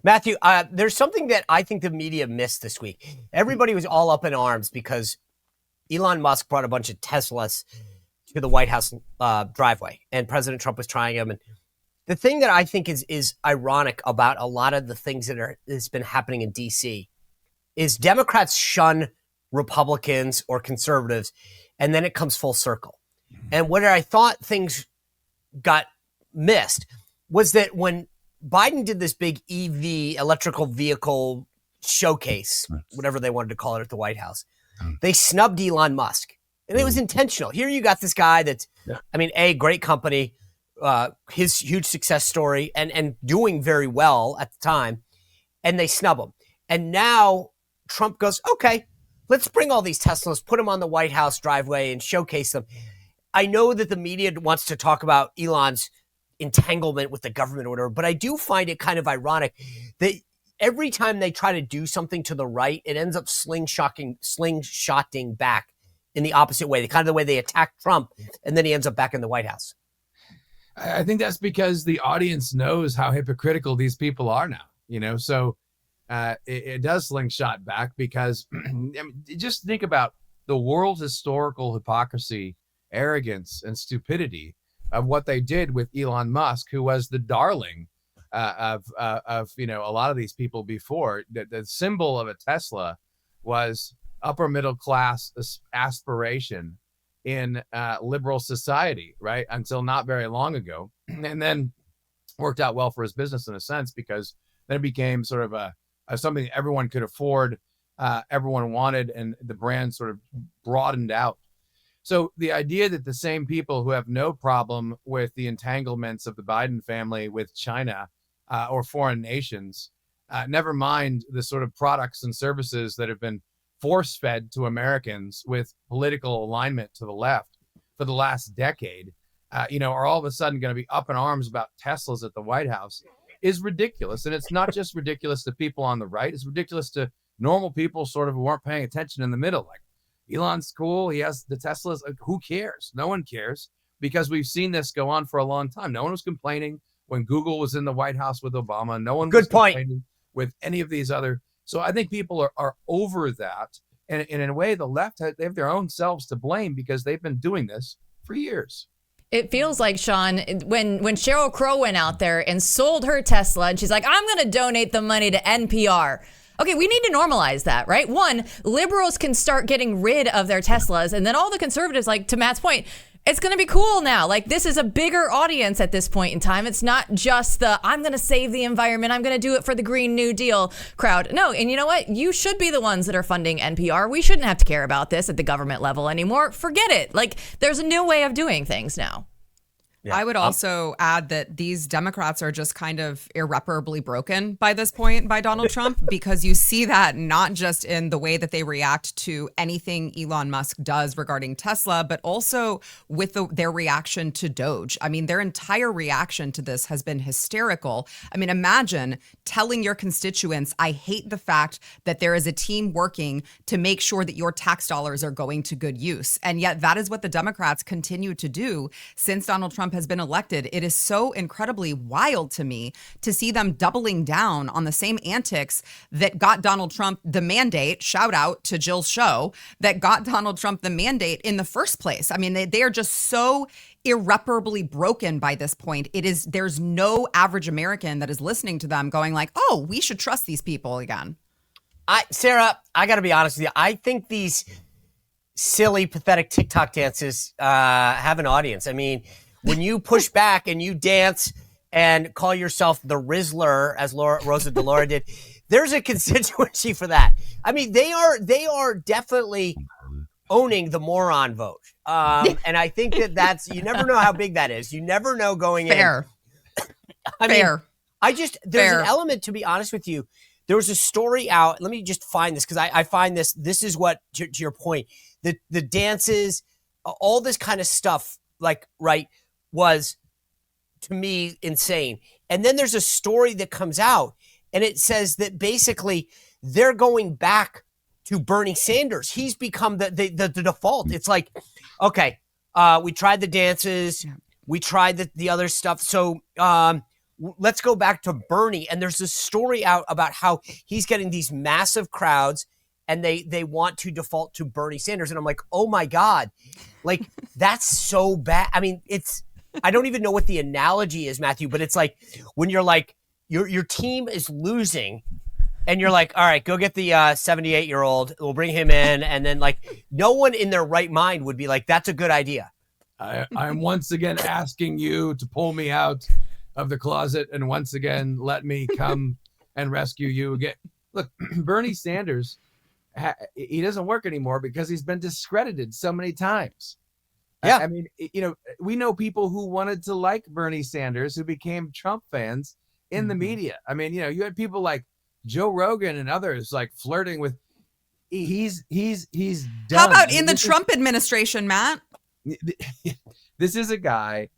Matthew, there's something that I think the media missed this week. Everybody was all up in arms because Elon Musk brought a bunch of Teslas to the White House driveway, and President Trump was trying them. And the thing that I think is ironic about a lot of the things that's been happening in D.C. is Democrats shun Republicans or conservatives, and then it comes full circle. And where I thought things got missed was that when Biden did this big EV, electrical vehicle showcase, whatever they wanted to call it at the White House, they snubbed Elon Musk. And it was intentional. Here you got this guy that's, a great company, his huge success story, and doing very well at the time, and they snub him. And now Trump goes, okay, let's bring all these Teslas, put them on the White House driveway and showcase them. I know that the media wants to talk about Elon's entanglement with the government or whatever, but I do find it kind of ironic that every time they try to do something to the right, it ends up slingshotting back in the opposite way, the kind of the way they attacked Trump, and then he ends up back in the White House. I think that's because the audience knows how hypocritical these people are now, so it does slingshot back because just think about the world's historical hypocrisy, arrogance, and stupidity of what they did with Elon Musk, who was the darling of a lot of these people before. The symbol of a Tesla was upper middle class aspiration in liberal society, right? Until not very long ago. And then worked out well for his business in a sense, because then it became sort of a something everyone could afford, everyone wanted, and the brand sort of broadened out. So the idea that the same people who have no problem with the entanglements of the Biden family with China or foreign nations, never mind the sort of products and services that have been force-fed to Americans with political alignment to the left for the last decade, are all of a sudden going to be up in arms about Teslas at the White House is ridiculous. And it's not just ridiculous to people on the right. It's ridiculous to normal people sort of who weren't paying attention in the middle. Like, Elon's cool. He has the Teslas. Like, who cares? No one cares, because we've seen this go on for a long time. No one was complaining when Google was in the White House with Obama. No one was complaining with any of these other. So I think people are over that. And in a way, the left, they have their own selves to blame because they've been doing this for years. It feels like, Sean, when Sheryl Crow went out there and sold her Tesla and she's like, I'm going to donate the money to NPR. Okay, we need to normalize that, right? One, liberals can start getting rid of their Teslas, and then all the conservatives, like to Matt's point, it's going to be cool now. Like, this is a bigger audience at this point in time. It's not just the, I'm going to save the environment, I'm going to do it for the Green New Deal crowd. No, and you know what? You should be the ones that are funding NPR. We shouldn't have to care about this at the government level anymore. Forget it. Like, there's a new way of doing things now. Yeah. I would also add that these Democrats are just kind of irreparably broken by this point by Donald Trump, because you see that not just in the way that they react to anything Elon Musk does regarding Tesla, but also with their reaction to Doge. I mean, their entire reaction to this has been hysterical. I mean, imagine telling your constituents, I hate the fact that there is a team working to make sure that your tax dollars are going to good use. And yet that is what the Democrats continue to do since Donald Trump has been elected. It is so incredibly wild to me to see them doubling down on the same antics that got Donald Trump the mandate, shout out to Jill's show, that got Donald Trump the mandate in the first place. I mean, they are just so irreparably broken by this point. There's no average American that is listening to them going like, oh, we should trust these people again. Sarah, I got to be honest with you. I think these silly, pathetic TikTok dances have an audience. I mean, when you push back and you dance and call yourself the Rizzler, as Rosa DeLauro did, there's a constituency for that. I mean, they are definitely owning the moron vote. And I think that's, you never know how big that is. You never know going Fair. in. Fair. There's an element, to be honest with you. There was a story out. Let me just find this, because I find this is what, to your point, the dances, all this kind of stuff, like, right, was, to me, insane. And then there's a story that comes out, and it says that basically they're going back to Bernie Sanders. He's become the default. It's like, okay, we tried the dances, we tried the other stuff, so let's go back to Bernie. And there's this story out about how he's getting these massive crowds and they want to default to Bernie Sanders. And I'm like, oh my God, like that's so bad. I mean, I don't even know what the analogy is, Matthew, but it's like when you're like, your team is losing and you're like, all right, go get the 78-year-old. We'll bring him in. And then like no one in their right mind would be like, that's a good idea. I'm once again asking you to pull me out of the closet and once again let me come and rescue you again. Look, Bernie Sanders, he doesn't work anymore because he's been discredited so many times. Yeah. I mean, we know people who wanted to like Bernie Sanders who became Trump fans in the media. I mean, you had people like Joe Rogan and others like flirting with. He's done. How about in the Trump administration, Matt? This is a guy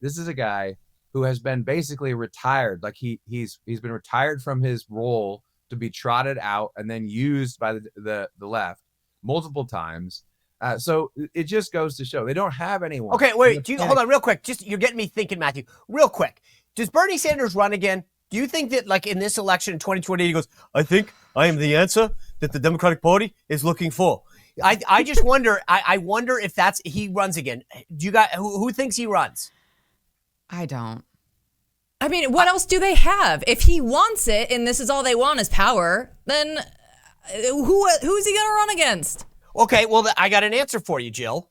who has been basically retired. Like he's been retired from his role to be trotted out and then used by the left multiple times. So it just goes to show they don't have anyone. Okay, wait. Hold on, real quick. You're getting me thinking, Matthew. Real quick. Does Bernie Sanders run again? Do you think that, like in this election in 2020, he goes, "I think I am the answer that the Democratic Party is looking for"? I just wonder. I wonder if he runs again. Do you guys who thinks he runs? I don't. I mean, what else do they have? If he wants it, and this is all they want is power, then who's he gonna run against? Okay, well, I got an answer for you, Jill.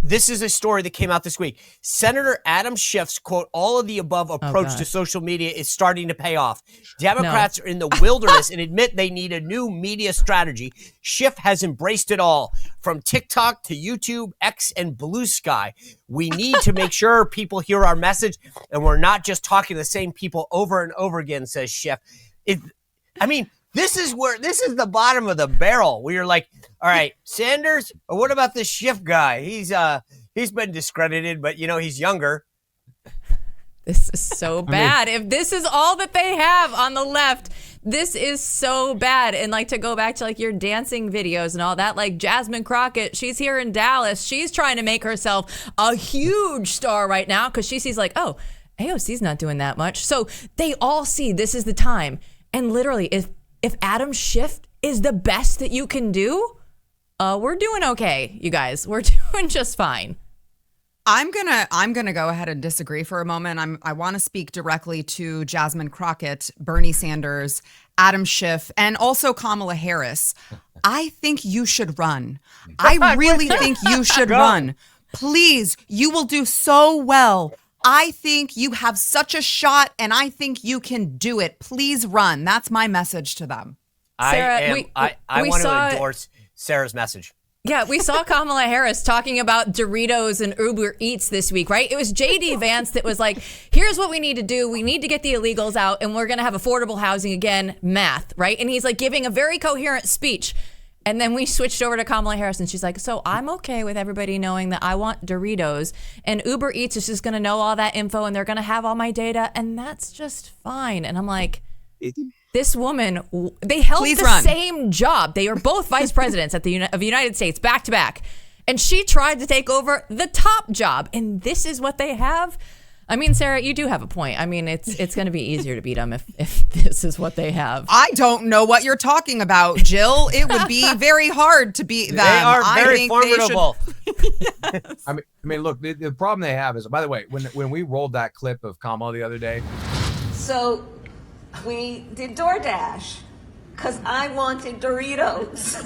This is a story that came out this week. Senator Adam Schiff's, quote, all of the above approach to social media is starting to pay off. Democrats are in the wilderness and admit they need a new media strategy. Schiff has embraced it all, from TikTok to YouTube, X, and Blue Sky. We need to make sure people hear our message and we're not just talking to the same people over and over again, says Schiff. This is the bottom of the barrel where you're like, all right, Sanders, or what about this Schiff guy? He's been discredited, but he's younger. This is so bad. If this is all that they have on the left, this is so bad. And like to go back to like your dancing videos and all that, like Jasmine Crockett, she's here in Dallas. She's trying to make herself a huge star right now because she sees like, oh, AOC's not doing that much. So they all see this is the time. And literally, if Adam Schiff is the best that you can do, we're doing okay, you guys. We're doing just fine. I'm gonna go ahead and disagree for a moment. I want to speak directly to Jasmine Crockett, Bernie Sanders, Adam Schiff, and also Kamala Harris. I think you should run. I really think you should run. Please, you will do so well. I think you have such a shot, and I think you can do it. Please run. That's my message to them. Sarah, I want to endorse Sarah's message. Yeah, we saw Kamala Harris talking about Doritos and Uber Eats this week, right? It was J.D. Vance that was like, here's what we need to do. We need to get the illegals out, and we're going to have affordable housing again, math, right? And he's like giving a very coherent speech. And then we switched over to Kamala Harris, and she's like, so I'm okay with everybody knowing that I want Doritos, and Uber Eats is just going to know all that info, and they're going to have all my data, and that's just fine. And I'm like, this woman, they held same job. They are both vice presidents of the United States, back to back. And she tried to take over the top job, and this is what they have. I mean, Sarah, you do have a point. I mean, it's going to be easier to beat them if this is what they have. I don't know what you're talking about, Jill. It would be very hard to beat them. They are very formidable. Yes. I mean, look, the problem they have is, by the way, when we rolled that clip of Kamala the other day. So we did DoorDash because I wanted Doritos.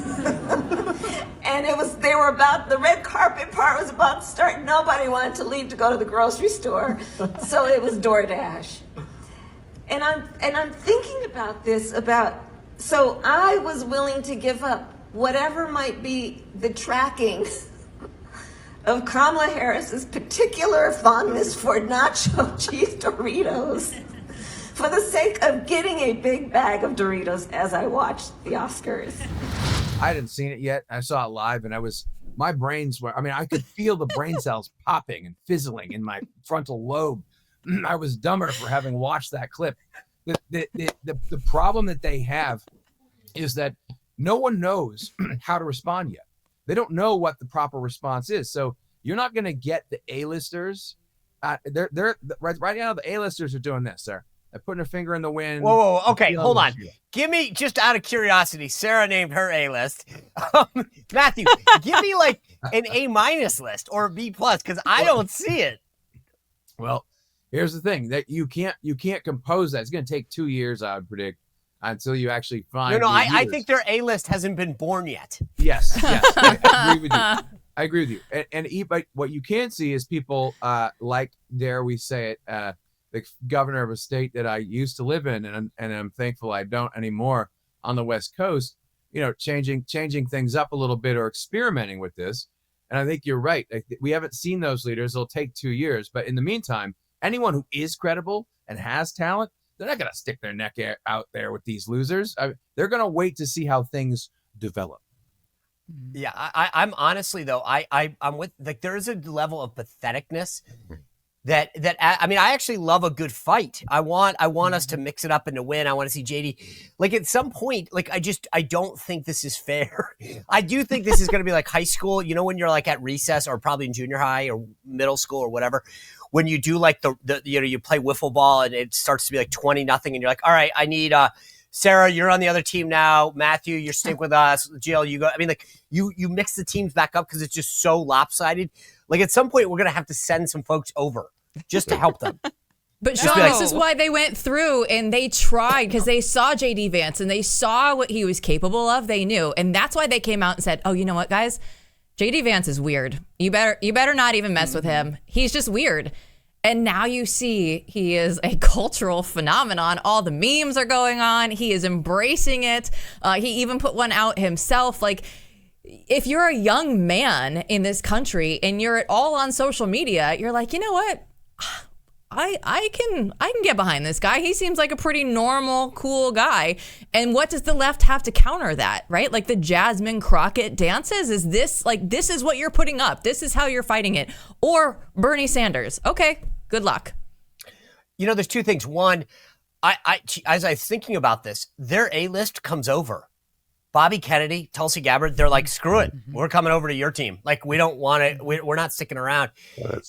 And the red carpet part was about to start. Nobody wanted to leave to go to the grocery store. So it was DoorDash. And I'm thinking about this, so I was willing to give up whatever might be the tracking of Kamala Harris's particular fondness for nacho cheese Doritos for the sake of getting a big bag of Doritos as I watched the Oscars. I hadn't seen it yet. I saw it live, and my brains were, I could feel the brain cells popping and fizzling in my frontal lobe. I was dumber for having watched that clip. The problem that they have is that no one knows how to respond yet. They don't know what the proper response is. So you're not going to get the A-listers. They're right now, the A-listers are doing this, sir. putting her finger in the wind. Whoa. Okay, feeling hold the on. shit. Give me, just out of curiosity, Sarah named her A-list. Matthew, give me like an A- list or a B+, because I don't see it. Well, here's the thing that you can't compose that. It's going to take 2 years, I would predict, until you actually find. No, I reviewers. think their A-list hasn't been born yet. Yes, I agree with you. I agree with you. But what you can see is people like, dare we say it, the governor of a state that I used to live in, and I'm thankful I don't anymore, on the West Coast, changing things up a little bit or experimenting with this. And I think you're right. We haven't seen those leaders. It'll take 2 years. But in the meantime, anyone who is credible and has talent, they're not going to stick their neck out there with these losers. They're going to wait to see how things develop. Yeah, I'm honestly though, I'm with, like, there is a level of patheticness that I mean, I actually love a good fight. I want us to mix it up and to win. I want to see JD, like, at some point, like, I don't think this is fair. I do think this is going to be like high school, when you're like at recess, or probably in junior high or middle school or whatever, when you do like the you play wiffle ball and it starts to be like 20-0 and you're like, all right, I need Sarah, you're on the other team now. Matthew, you're stick with us. Jill, you go. I mean, like, you mix the teams back up because it's just so lopsided. Like, at some point, we're gonna have to send some folks over just to help them. But Sean, this is why they went through and they tried, because they saw JD Vance and they saw what he was capable of. They knew, and that's why they came out and said, "Oh, you know what, guys? JD Vance is weird. You better not even mess with him. He's just weird." And now you see he is a cultural phenomenon. All the memes are going on. He is embracing it. He even put one out himself. Like, if you're a young man in this country and you're at all on social media, you're like, you know what? I can get behind this guy. He seems like a pretty normal, cool guy. And what does the left have to counter that, right? Like the Jasmine Crockett dances? Is this is what you're putting up? This is how you're fighting it? Or Bernie Sanders? Okay, good luck. There's two things. One, I as I was thinking about this, their A-list comes over. Bobby Kennedy, Tulsi Gabbard, they're like, screw it. We're coming over to your team. Like, we don't want it. We're not sticking around.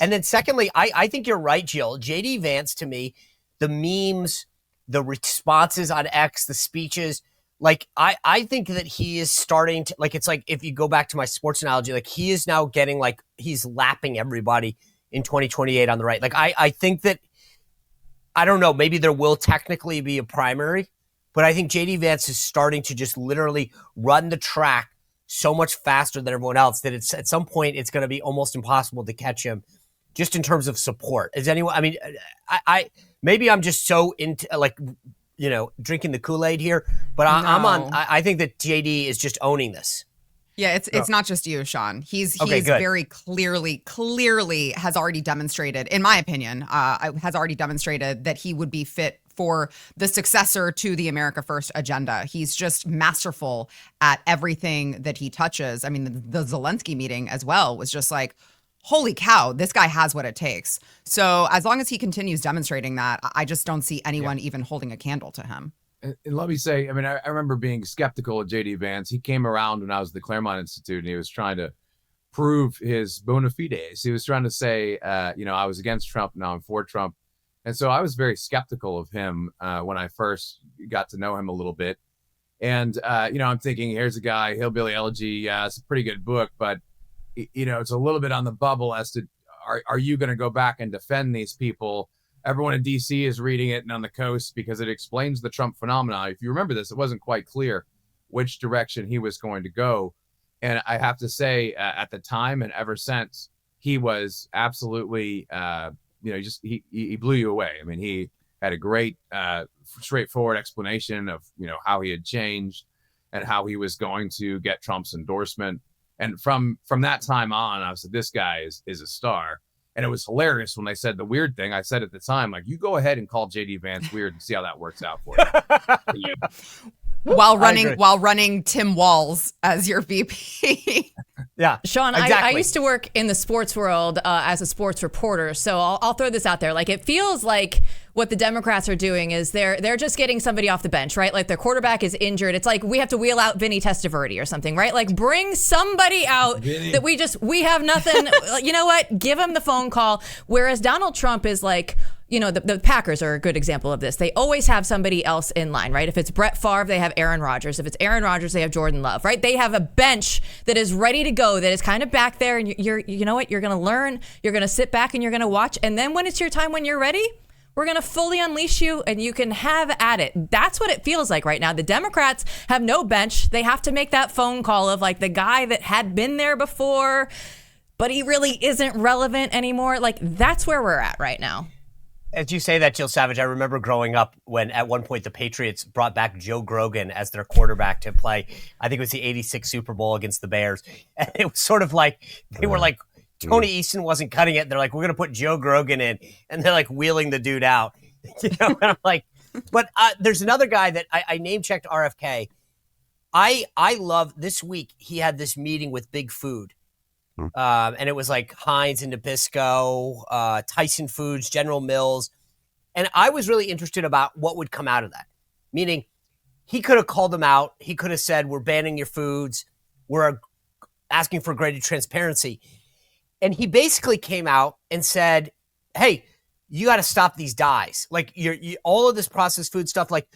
And then secondly, I think you're right, Jill. JD Vance, to me, the memes, the responses on X, the speeches, like, I think that he is starting to, like, it's like, if you go back to my sports analogy, like, he is now getting, like, he's lapping everybody in 2028 on the right. Like, I think that, I don't know, maybe there will technically be a primary, but I think JD Vance is starting to just literally run the track so much faster than everyone else that it's, at some point, it's going to be almost impossible to catch him, just in terms of support. Is anyone? I mean, I maybe I'm just so into, like, drinking the Kool-Aid here, but I think that JD is just owning this. Yeah, it's not just you, Sean. He's good. very clearly has already demonstrated, in my opinion, has already demonstrated that he would be fit for the successor to the America First agenda. He's just masterful at everything that he touches. I mean, the Zelensky meeting as well was just like, holy cow, this guy has what it takes. So as long as he continues demonstrating that, I just don't see anyone even holding a candle to him. And let me say, I mean, I remember being skeptical of JD Vance. He came around when I was at the Claremont Institute, and he was trying to prove his bona fides. He was trying to say, I was against Trump, now I'm for Trump. And so I was very skeptical of him when I first got to know him a little bit. And, I'm thinking, here's a guy, Hillbilly Elegy. It's a pretty good book, but, it's a little bit on the bubble as to, are you going to go back and defend these people? Everyone in D.C. is reading it and on the coast because it explains the Trump phenomenon. If you remember this, it wasn't quite clear which direction he was going to go. And I have to say, at the time and ever since, he was absolutely, he blew you away. I mean, he had a great, straightforward explanation of, how he had changed and how he was going to get Trump's endorsement. And from that time on, I said, this guy is a star. And it was hilarious when they said the weird thing. I said at the time, like, you go ahead and call JD Vance weird and see how that works out for you. While running Tim Walz as your VP. Yeah, Sean, exactly. I used to work in the sports world as a sports reporter, so I'll throw this out there. Like, it feels like what the Democrats are doing is they're just getting somebody off the bench, right? Like, their quarterback is injured. It's like we have to wheel out Vinny Testaverde or something, right? Like, bring somebody out that we have nothing. You know what? Give him the phone call. Whereas Donald Trump is like, the Packers are a good example of this. They always have somebody else in line, right? If it's Brett Favre, they have Aaron Rodgers. If it's Aaron Rodgers, they have Jordan Love, right? They have a bench that is ready to go, that is kind of back there, and you know what? You're going to learn, you're going to sit back, and you're going to watch. And then when it's your time, when you're ready, we're going to fully unleash you, and you can have at it. That's what it feels like right now. The Democrats have no bench. They have to make that phone call of like the guy that had been there before, but he really isn't relevant anymore. Like, that's where we're at right now. As you say that, Jill Savage, I remember growing up when at one point the Patriots brought back Joe Grogan as their quarterback to play. I think it was the 86 Super Bowl against the Bears. And it was sort of like, they were like, Tony Easton wasn't cutting it. They're like, we're going to put Joe Grogan in. And they're like wheeling the dude out. And I'm like, but there's another guy that I name-checked RFK. I love, this week, he had this meeting with Big Food. And it was like Heinz and Nabisco, Tyson Foods, General Mills. And I was really interested about what would come out of that. Meaning, he could have called them out. He could have said, we're banning your foods. We're asking for greater transparency. And he basically came out and said, hey, you got to stop these dyes. Like, all of this processed food stuff, like,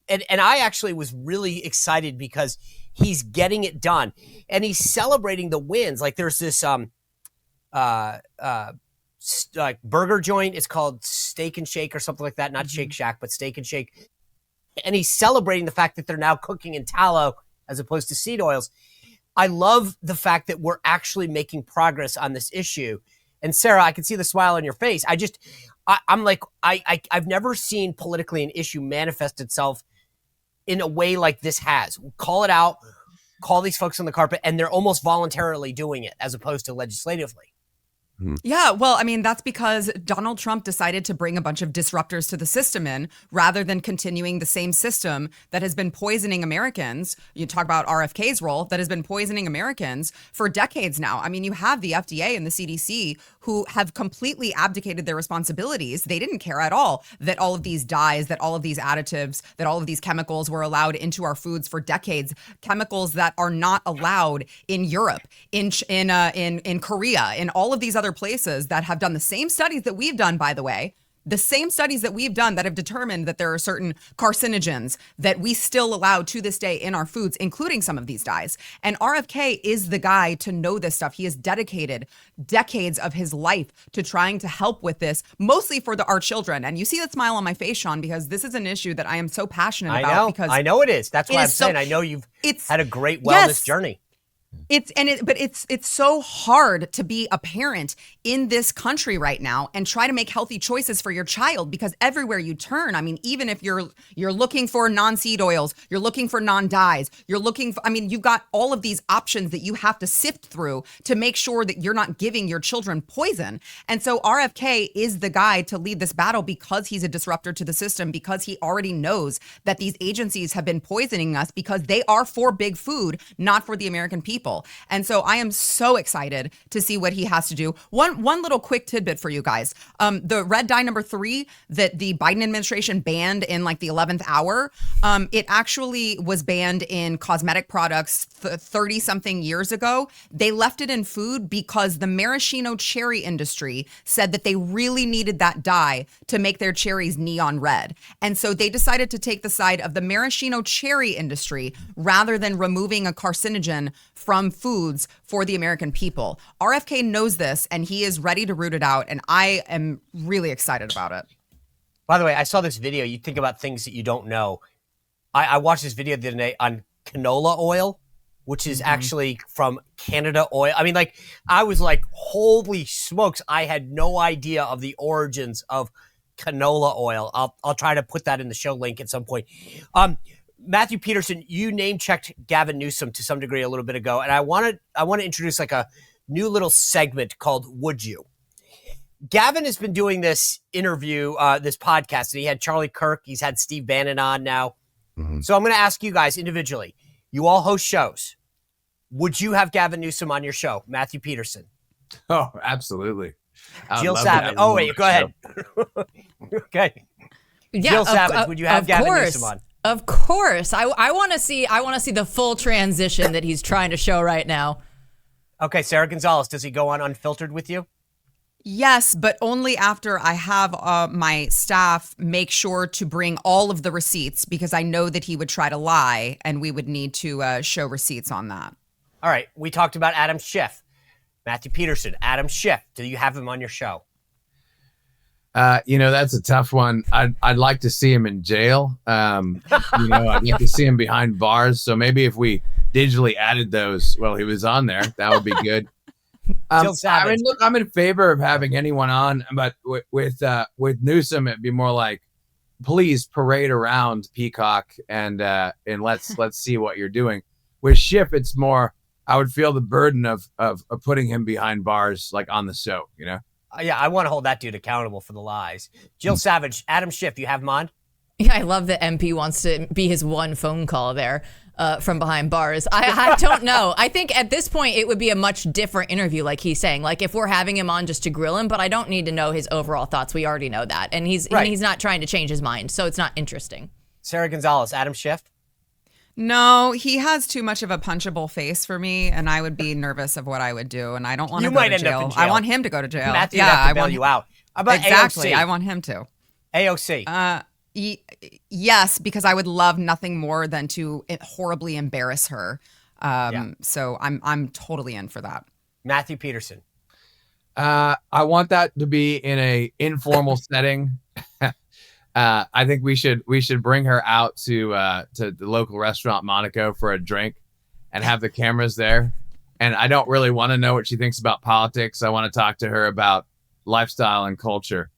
and I actually was really excited because he's getting it done, and he's celebrating the wins. Like, there's this like burger joint. It's called Steak and Shake or something like that. Not Shake Shack, but Steak and Shake. And he's celebrating the fact that they're now cooking in tallow as opposed to seed oils. I love the fact that we're actually making progress on this issue. And Sarah, I can see the smile on your face. I'm like, I've never seen politically an issue manifest itself in a way like this has. Call it out, call these folks on the carpet, and they're almost voluntarily doing it as opposed to legislatively. Yeah, well, I mean, that's because Donald Trump decided to bring a bunch of disruptors to the system in rather than continuing the same system that has been poisoning Americans. You talk about RFK's role, that has been poisoning Americans for decades now. I mean, you have the FDA and the CDC who have completely abdicated their responsibilities. They didn't care at all that all of these dyes, that all of these additives, that all of these chemicals were allowed into our foods for decades. Chemicals that are not allowed in Europe, in Korea, in all of these other places that have done the same studies that we've done, by the way, the same studies that we've done that have determined that there are certain carcinogens that we still allow to this day in our foods, including some of these dyes. And RFK is the guy to know this stuff. He has dedicated decades of his life to trying to help with this, mostly for our children. And you see that smile on my face, Sean, because this is an issue that I am so passionate about. Because I know it is. That's why I'm saying I know you've had a great wellness journey. It's so hard to be a parent in this country right now and try to make healthy choices for your child, because everywhere you turn, I mean, even if you're looking for non-seed oils, you're looking for non-dyes, you're looking for, I mean, you've got all of these options that you have to sift through to make sure that you're not giving your children poison. And so RFK is the guy to lead this battle because he's a disruptor to the system, because he already knows that these agencies have been poisoning us because they are for big food, not for the American people. And so I am so excited to see what he has to do. One little quick tidbit for you guys. The red dye number 3 that the Biden administration banned in like the 11th hour, it actually was banned in cosmetic products 30 something years ago. They left it in food because the maraschino cherry industry said that they really needed that dye to make their cherries neon red. And so they decided to take the side of the maraschino cherry industry rather than removing a carcinogen from foods for the American people. RFK knows this, and he is ready to root it out, and I am really excited about it. By the way, I saw this video. You think about things that you don't know. I watched this video the other day on canola oil, which is actually from Canada oil. I mean, like, I was like, holy smokes, I had no idea of the origins of canola oil. I'll try to put that in the show link at some point. Matthew Peterson, you name-checked Gavin Newsom to some degree a little bit ago, and I want to introduce like a new little segment called Would You? Gavin has been doing this interview, this podcast, and he had Charlie Kirk, he's had Steve Bannon on now. So I'm going to ask you guys individually. You all host shows. Would you have Gavin Newsom on your show? Matthew Peterson. Oh, absolutely. Jill Savage. Oh, wait, go ahead. Okay. Yeah, Jill Savage, would you have Gavin Newsom on? Of course. I want to see the full transition that he's trying to show right now. Okay, Sara Gonzales, does he go on unfiltered with you? Yes, but only after I have my staff make sure to bring all of the receipts, because I know that he would try to lie and we would need to show receipts on that. All right. We talked about Adam Schiff, Matthew Peterson, Adam Schiff. Do you have him on your show? That's a tough one. I'd like to see him in jail. I'd like to see him behind bars. So maybe if we digitally added those while he was on there, that would be good. Look, I'm in favor of having anyone on, but with Newsom, it'd be more like, please parade around Peacock and let's see what you're doing. With Schiff, it's more, I would feel the burden of putting him behind bars, like on the show, Yeah, I want to hold that dude accountable for the lies. Jill Savage, Adam Schiff, you have him on? Yeah, I love that MP wants to be his one phone call there from behind bars. I don't know. I think at this point it would be a much different interview, like he's saying. Like if we're having him on just to grill him, but I don't need to know his overall thoughts. We already know that. And he's not trying to change his mind, so it's not interesting. Sara Gonzales, Adam Schiff? No, he has too much of a punchable face for me, and I would be nervous of what I would do, and I don't want to go to end up jail. in jail. I want him to go to jail. Matthew would have to bail you out. How about exactly. AOC? I want him to. AOC. Yes, because I would love nothing more than to horribly embarrass her. So I'm totally in for that. Matthew Peterson. I want that to be in a informal setting. I think we should bring her out to the local restaurant Monaco for a drink and have the cameras there. And I don't really want to know what she thinks about politics. I want to talk to her about lifestyle and culture.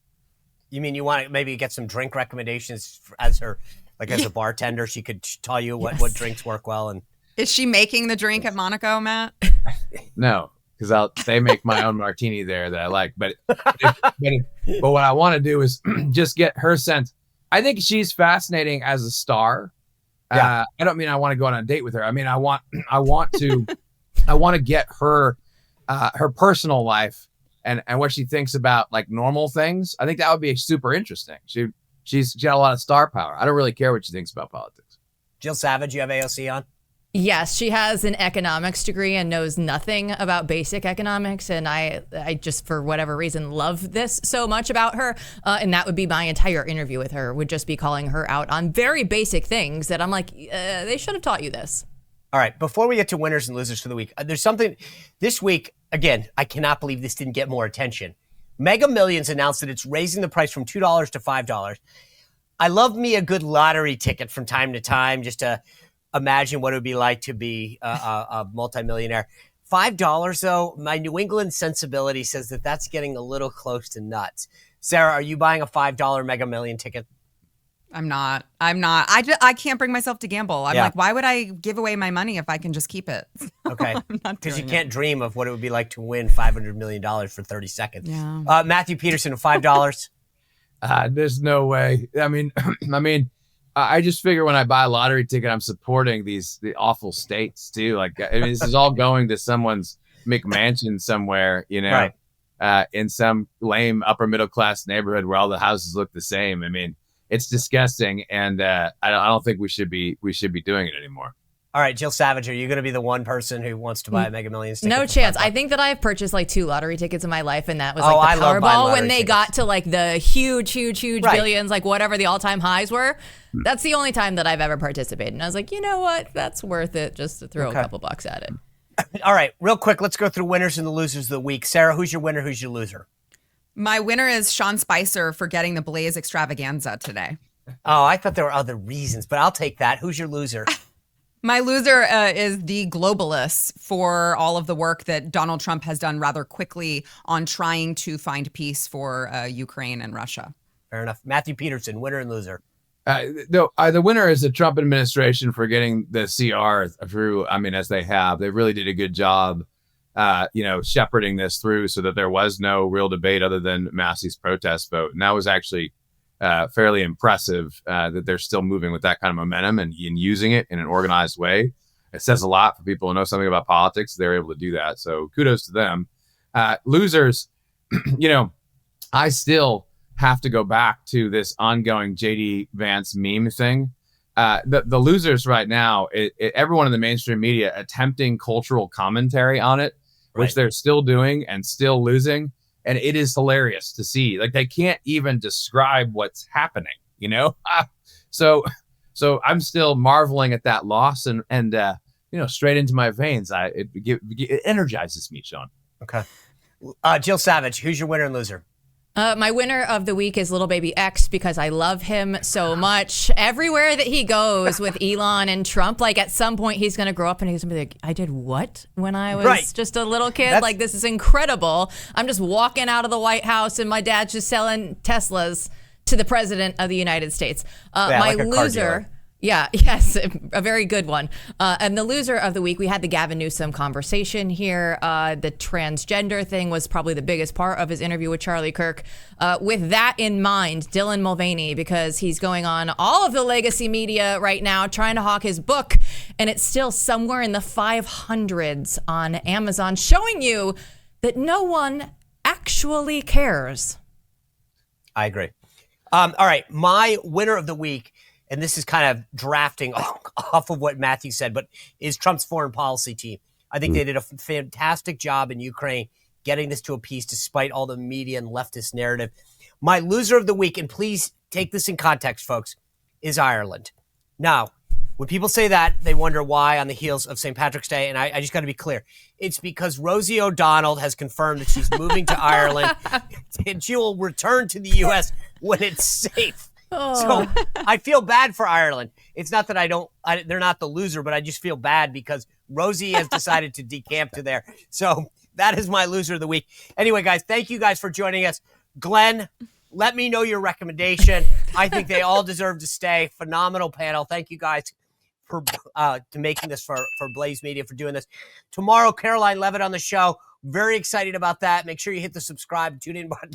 You mean you want to maybe get some drink recommendations as a bartender? She could tell you what drinks work well. And is she making the drink at Monaco, Matt? No, because they make my own martini there that I like. But what I want to do is just get her sense. I think she's fascinating as a star. Yeah. I don't mean I want to go on a date with her. I mean I want to get her personal life and what she thinks about like normal things. I think that would be super interesting. She's got a lot of star power. I don't really care what she thinks about politics. Jill Savage, you have AOC on? Yes, she has an economics degree and knows nothing about basic economics. And I just, for whatever reason, love this so much about her. And that would be my entire interview with her, would just be calling her out on very basic things that I'm like, they should have taught you this. All right, before we get to winners and losers for the week, there's something this week, again, I cannot believe this didn't get more attention. Mega Millions announced that it's raising the price from $2 to $5. I love me a good lottery ticket from time to time, just to imagine what it would be like to be a multimillionaire. $5, though, my New England sensibility says that that's getting a little close to nuts. Sarah, are you buying a $5 Mega Million ticket? I'm not. I can't bring myself to gamble. I'm like, why would I give away my money if I can just keep it? Okay. Because you can't dream of what it would be like to win $500 million for 30 seconds. Yeah. Matthew Peterson, $5. There's no way. I mean, I just figure when I buy a lottery ticket, I'm supporting the awful states too. Like, this is all going to someone's McMansion somewhere, right. In some lame upper middle class neighborhood where all the houses look the same. I mean, it's disgusting, and I don't think we should be doing it anymore. All right, Jill Savage, are you going to be the one person who wants to buy a Mega Millions ticket? No chance. I think that I've purchased like 2 lottery tickets in my life, and that was I like the love buying Powerball lottery when they tickets. got to like the huge Right. billions, like whatever the all-time highs were. That's the only time that I've ever participated. And I was like, you know what? That's worth it just to throw a couple bucks at it. All right, real quick, let's go through winners and the losers of the week. Sarah, who's your winner? Who's your loser? My winner is Sean Spicer for getting the Blaze extravaganza today. Oh, I thought there were other reasons, but I'll take that. Who's your loser? My loser is the globalists for all of the work that Donald Trump has done rather quickly on trying to find peace for Ukraine and Russia. Fair enough. Matthew Peterson, winner and loser. The winner is the Trump administration for getting the CR through. I mean, as they have, they really did a good job, shepherding this through so that there was no real debate other than Massey's protest vote. And that was actually fairly impressive that they're still moving with that kind of momentum and using it in an organized way. It says a lot for people who know something about politics. They're able to do that. So kudos to them. Losers, I still have to go back to this ongoing JD Vance meme thing. The losers right now, everyone in the mainstream media attempting cultural commentary on it, which they're still doing and still losing. And it is hilarious to see. Like, they can't even describe what's happening, you know? So I'm still marveling at that loss, and straight into my veins. It energizes me, Sean. Okay. Jill Savage, who's your winner and loser? My winner of the week is Little Baby X, because I love him so much. Everywhere that he goes with Elon and Trump, like, at some point he's going to grow up and he's going to be like, I did what when I was just a little kid? Like, this is incredible. I'm just walking out of the White House and my dad's just selling Teslas to the president of the United States. My like loser... Yes, a very good one. And the loser of the week, we had the Gavin Newsom conversation here. The transgender thing was probably the biggest part of his interview with Charlie Kirk. With that in mind, Dylan Mulvaney, because he's going on all of the legacy media right now trying to hawk his book, and it's still somewhere in the 500s on Amazon, showing you that no one actually cares. I agree. All right, my winner of the week, and this is kind of drafting off of what Matthew said, but is Trump's foreign policy team. I think they did a fantastic job in Ukraine getting this to a peace despite all the media and leftist narrative. My loser of the week, and please take this in context, folks, is Ireland. Now, when people say that, they wonder why on the heels of St. Patrick's Day, and I just got to be clear. It's because Rosie O'Donnell has confirmed that she's moving to Ireland, and she will return to the U.S. when it's safe. So I feel bad for Ireland. It's not that they're not the loser, but I just feel bad because Rosie has decided to decamp to there. So that is my loser of the week. Anyway, guys, thank you guys for joining us. Glenn, let me know your recommendation. I think they all deserve to stay. Phenomenal panel. Thank you guys for making this for Blaze Media, for doing this. Tomorrow, Caroline Levitt on the show. Very excited about that. Make sure you hit the subscribe and tune in button.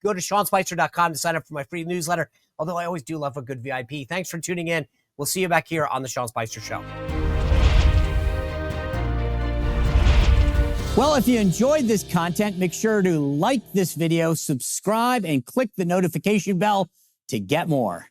Go to SeanSpicer.com to sign up for my free newsletter. Although I always do love a good VIP. Thanks for tuning in. We'll see you back here on The Sean Spicer Show. Well, if you enjoyed this content, make sure to like this video, subscribe, and click the notification bell to get more.